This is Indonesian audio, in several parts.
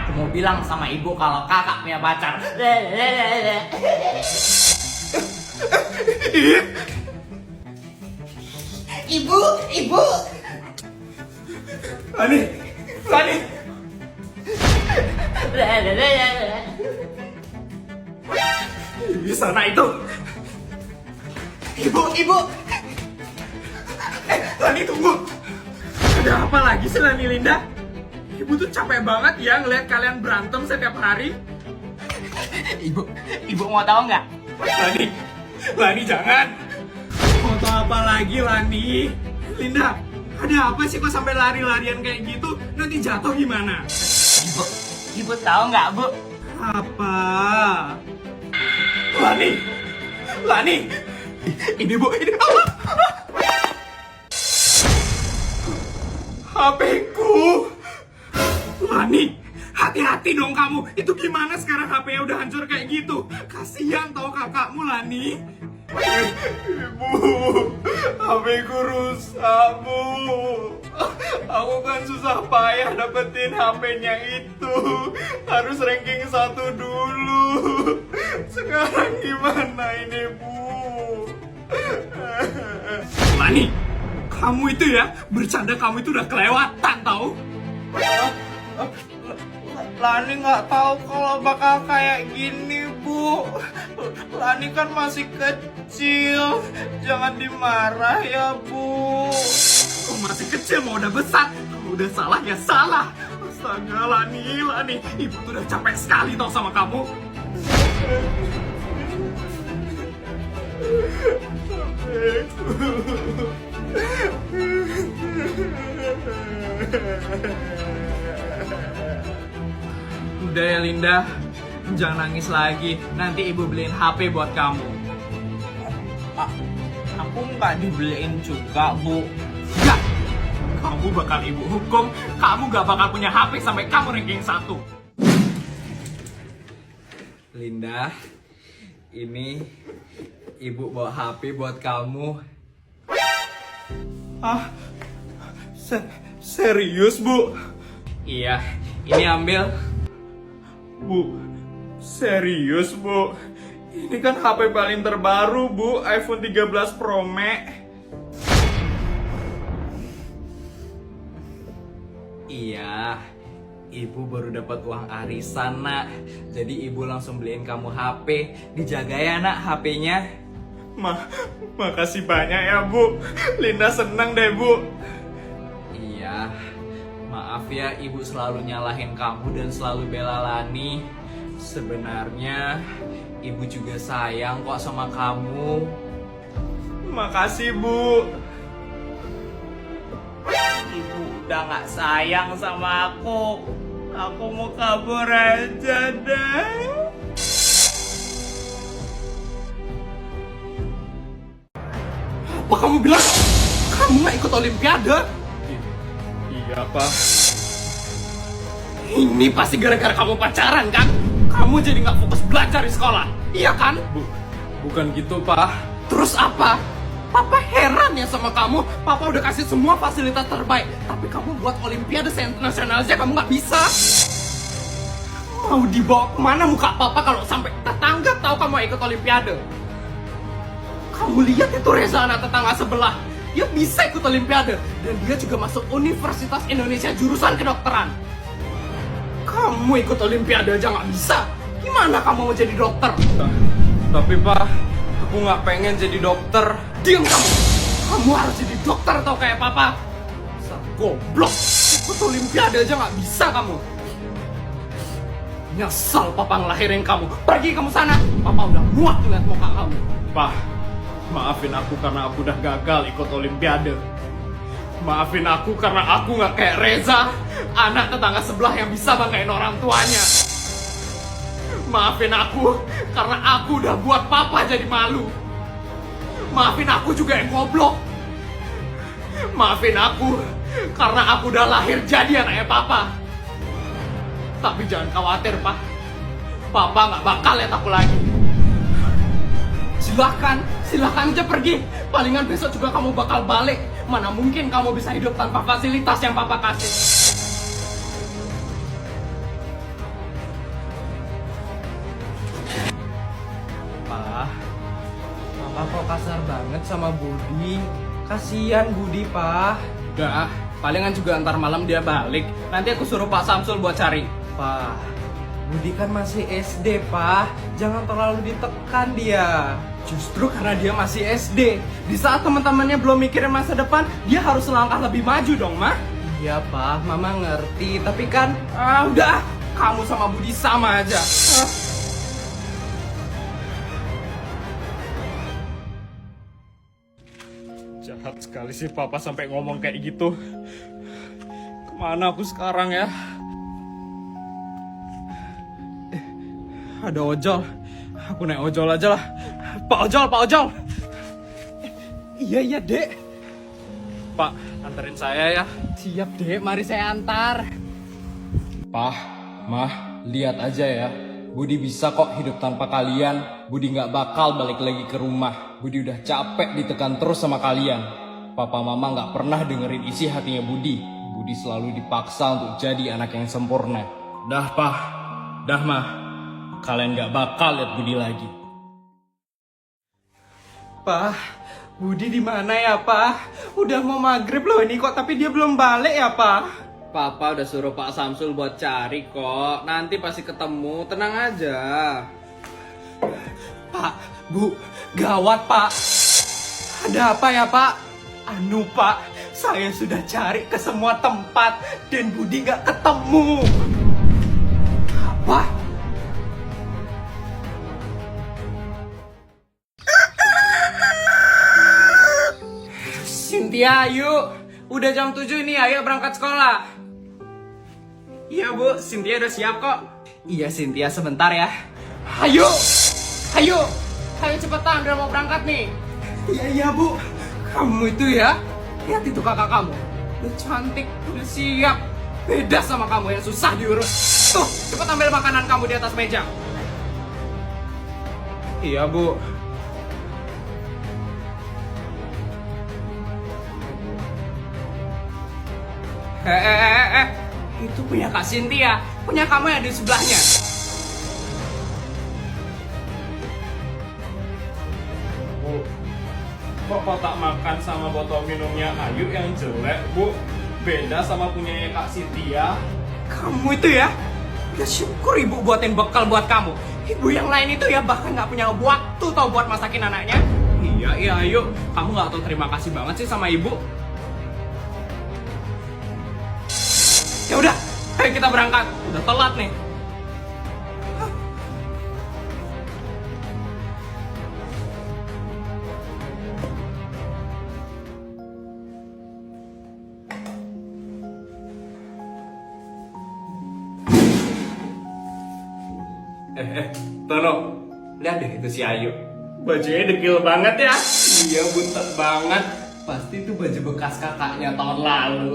aku mau bilang sama ibu kalau kakak punya pacar. Ibu, ibu. Lani, Lani. Di sana itu. Ibu, ibu. Lani tunggu. Ada apa lagi sih Lani Linda? Ibu tuh capek banget ya ngeliat kalian berantem setiap hari. Ibu mau tahu nggak? Lani, Lani jangan. Mau tahu apa lagi Lani? Linda, ada apa sih kok sampai lari-larian kayak gitu? Nanti jatuh gimana? Ibu tahu nggak, Bu? Apa? Lani, Lani. Ini Bu, ini apa? HP-ku. Lani, hati-hati dong kamu. Itu gimana sekarang HP-nya udah hancur kayak gitu? Kasihan tau kakakmu, Lani. Ibu, HP-ku rusak, Bu. Aku kan susah payah dapetin HP-nya itu. Harus ranking 1 dulu. Sekarang gimana ini, Bu? Lani, kamu itu ya, bercanda kamu itu udah kelewatan tau? Lani nggak tahu kalau bakal kayak gini, Bu. Lani kan masih kecil. Jangan dimarah ya, Bu. Kok masih kecil mau udah besar? Kalau udah salah ya salah. Astaga, Lani, Lani. Ibu tuh udah capek sekali tau sama kamu. Udah ya Linda, jangan nangis lagi. Nanti ibu beliin HP buat kamu. Aku nggak dibeliin juga, Bu. Enggak, kamu bakal ibu hukum. Kamu gak bakal punya HP sampai kamu ranking 1. Linda, ini ibu bawa HP buat kamu. Ah, serius, Bu? Iya, ini ambil. Bu, serius, Bu? Ini kan HP paling terbaru, Bu. iPhone 13 Pro Max. Iya, ibu baru dapat uang arisan, Nak. Jadi ibu langsung beliin kamu HP. Dijaga ya, Nak, HP-nya. Makasih banyak ya, Bu. Linda seneng deh, Bu. Iya, maaf ya ibu selalu nyalahin kamu dan selalu bela Lani. Sebenarnya ibu juga sayang kok sama kamu. Makasih, Bu. Ibu udah nggak sayang sama aku. Aku mau kabur aja deh. Apa kamu bilang? Kamu nggak ikut Olimpiade? Iya, Pak. Ini pasti gara-gara kamu pacaran, kan? Kamu jadi nggak fokus belajar di sekolah, iya kan? Bukan gitu, Pak. Terus apa? Papa heran ya sama kamu. Papa udah kasih semua fasilitas terbaik, tapi kamu buat Olimpiade internasional aja kamu nggak bisa. Mau dibawa kemana muka Papa kalau sampai tetangga tahu kamu ikut Olimpiade? Kamu lihat itu Reza, anak tetangga sebelah. Dia bisa ikut Olimpiade dan dia juga masuk Universitas Indonesia jurusan kedokteran. Kamu ikut Olimpiade aja nggak bisa. Gimana kamu mau jadi dokter? Tapi Pak, aku nggak pengen jadi dokter. Diam kamu. Kamu harus jadi dokter tau kayak Papa. Dasar goblok. Ikut Olimpiade aja nggak bisa kamu. Nyesal Papa ngelahirin kamu. Pergi kamu sana. Papa udah muak lihat muka kamu. Pak, maafin aku karena aku udah gagal ikut Olimpiade. Maafin aku karena aku nggak kayak Reza, anak tetangga sebelah yang bisa banggain orang tuanya. Maafin aku karena aku udah buat Papa jadi malu. Maafin aku juga yang goblok. Maafin aku karena aku udah lahir jadi anaknya Papa. Tapi jangan khawatir, Pak. Papa nggak bakal lihat aku lagi. Silahkan aja pergi. Palingan besok juga kamu bakal balik. Mana mungkin kamu bisa hidup tanpa fasilitas yang Papa kasih. kok kasar banget sama Budi. Kasian Budi, Pak. Udah, palingan juga ntar malam dia balik. Nanti aku suruh Pak Samsul buat cari. Pak, Budi kan masih SD, Pak. Jangan terlalu ditekan dia. Justru karena dia masih SD, di saat teman-temannya belum mikirin masa depan, dia harus selangkah lebih maju dong, Mah. Iya, Pak. Mama ngerti, tapi kan Udah, kamu sama Budi sama aja. Jahat sekali sih Papa sampai ngomong kayak gitu. Kemana aku sekarang ya? Ada ojol. Aku naik ojol aja lah. Pak ojol. iya, Dek. Pak, anterin saya ya. Siap, Dek. Mari saya antar. Pak, Mah, lihat aja ya. Budi bisa kok hidup tanpa kalian. Budi nggak bakal balik lagi ke rumah. Budi udah capek ditekan terus sama kalian. Papa Mama nggak pernah dengerin isi hatinya Budi. Budi selalu dipaksa untuk jadi anak yang sempurna. Dah, Pak. Dah, Mah. Kalian nggak bakal lihat Budi lagi. Pak, Budi di mana ya, Pak? Udah mau maghrib loh ini kok, tapi dia belum balik ya, Pak? Papa udah suruh Pak Samsul buat cari kok. Nanti pasti ketemu, tenang aja. Pak, Bu, gawat, Pak. Ada apa ya, Pak? Anu, Pak, saya sudah cari ke semua tempat dan Budi nggak ketemu. Apa? Cynthia, yuk. Udah jam 7 ini, ayo berangkat sekolah. Iya, Bu. Cynthia udah siap kok. Iya, Cynthia, sebentar ya. Ayo. Ayo cepetan, udah mau berangkat nih. Iya, Bu. Kamu itu ya, lihat itu kakak kamu. Udah cantik, udah siap. Beda sama kamu yang susah diurus. Tuh, cepet ambil makanan kamu di atas meja. Iya, Bu. Itu punya Kak Cynthia, punya kamu yang di sebelahnya. Bu, kok kotak makan sama botol minumnya Ayu yang jelek, Bu? Beda sama punyanya Kak Cynthia. Kamu itu ya, udah syukur ibu buatin bekal buat kamu. Ibu yang lain itu ya bahkan nggak punya waktu tau buat masakin anaknya. Iya Ayu, kamu nggak tahu terima kasih banget sih sama ibu. Ya udah, ayo kita berangkat. Udah telat nih. Tono, lihat deh itu si Ayu. Bajunya dekil banget ya. Iya, buntet banget. Pasti itu baju bekas kakaknya tahun lalu.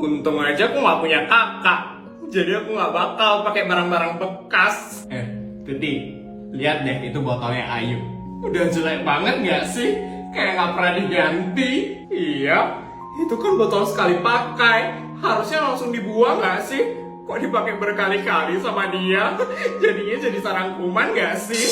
Untung aja aku nggak punya kakak, jadi aku nggak bakal pakai barang-barang bekas. Gede, lihat deh itu botolnya Ayu. Udah jelek banget nggak sih? Kayak nggak pernah diganti. Iya, itu kan botol sekali pakai. Harusnya langsung dibuang nggak sih? Kok dipakai berkali-kali sama dia? Jadinya jadi sarang kuman nggak sih?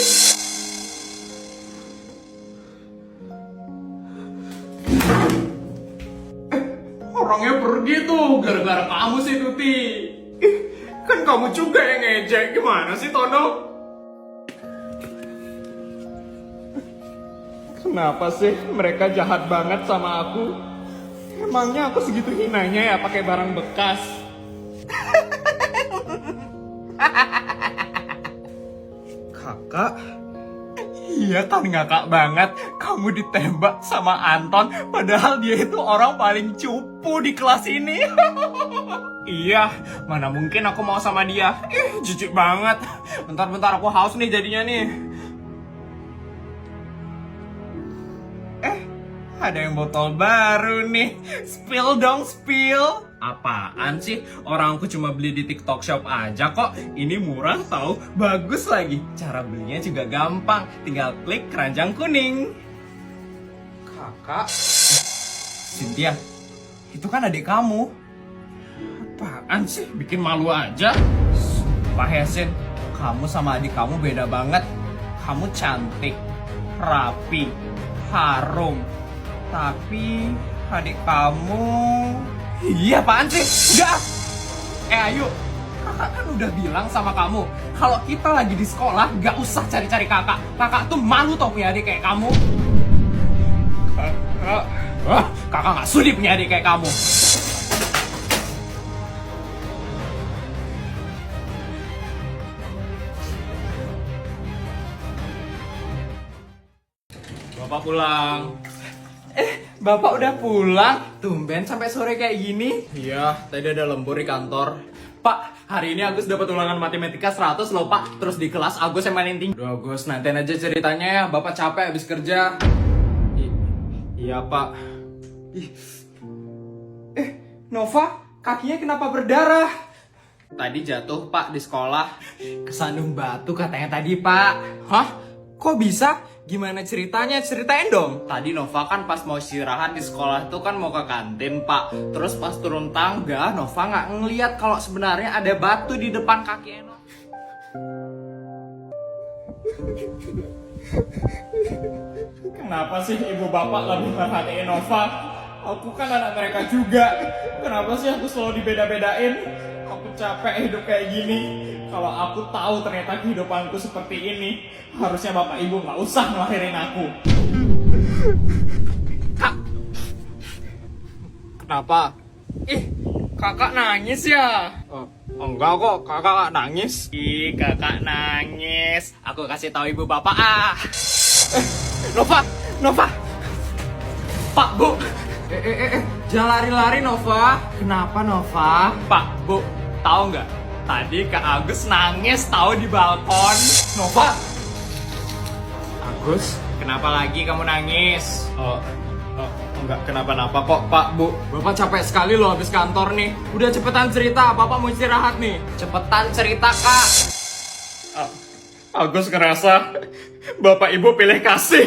Orangnya pergi tuh gara-gara kamu sih, Tuti. Kan kamu juga yang ngejek. Gimana sih, Tono? Kenapa sih mereka jahat banget sama aku? Emangnya aku segitu hinanya ya pakai barang bekas? Kakak? Iya kan ngakak banget. Kamu ditembak sama Anton, padahal dia itu orang paling cupu di kelas ini. Iya, mana mungkin aku mau sama dia. Jijik banget. Bentar-bentar aku haus nih jadinya nih. Ada yang botol baru nih. Spill dong, spill. Apaan sih? Orang aku cuma beli di TikTok Shop aja kok. Ini murah tau, bagus lagi. Cara belinya juga gampang. Tinggal klik keranjang kuning. Kakak? Cynthia, itu kan adik kamu. Apaan sih? Bikin malu aja. Pak Yasin, kamu sama adik kamu beda banget. Kamu cantik, rapi, harum. Tapi adik kamu... Iya, apaan sih? Udah! Ayo, kakak kan udah bilang sama kamu kalau kita lagi di sekolah gak usah cari-cari kakak. Kakak tuh malu tau punya adik kayak kamu. Kakak gak sudi punya adik kayak kamu. Bapak pulang. Bapak udah pulang? Tumben sampai sore kayak gini. Iya, tadi ada lembur di kantor. Pak, hari ini Agus dapat ulangan matematika 100 loh Pak. Terus di kelas Agus yang paling tinggi. Aduh Agus, nantiin aja ceritanya ya. Bapak capek habis kerja. Iya Pak. Nova, kakinya kenapa berdarah? Tadi jatuh Pak di sekolah. Kesandung batu katanya tadi Pak. Hah? Kok bisa? Gimana ceritanya? Ceritain dong. Tadi Nova kan pas mau istirahat di sekolah tuh kan mau ke kantin Pak. Terus pas turun tangga Nova nggak ngeliat kalau sebenarnya ada batu di depan kakinya Nova. Kenapa sih ibu bapak lebih merhatiin Nova? Aku kan anak mereka juga. Kenapa sih aku selalu dibeda-bedain? Aku capek hidup kayak gini. Kalau aku tahu ternyata kehidupanku seperti ini, harusnya bapak ibu nggak usah ngelahirin aku. Kak, kenapa? Kakak nangis ya? Enggak kok, kakak nggak nangis. Ih, kakak nangis. Aku kasih tahu ibu bapak Nova. Pak, Bu. Jangan lari-lari Nova. Kenapa Nova? Pak, Bu, tahu nggak? Tadi Kak Agus nangis tahu di balkon. Nova. Agus, kenapa lagi kamu nangis? Enggak kenapa-napa kok Pak, Bu. Bapak capek sekali loh habis kantor nih. Udah cepetan cerita, Bapak mau istirahat nih. Cepetan cerita, Kak. Agus ngerasa bapak ibu pilih kasih.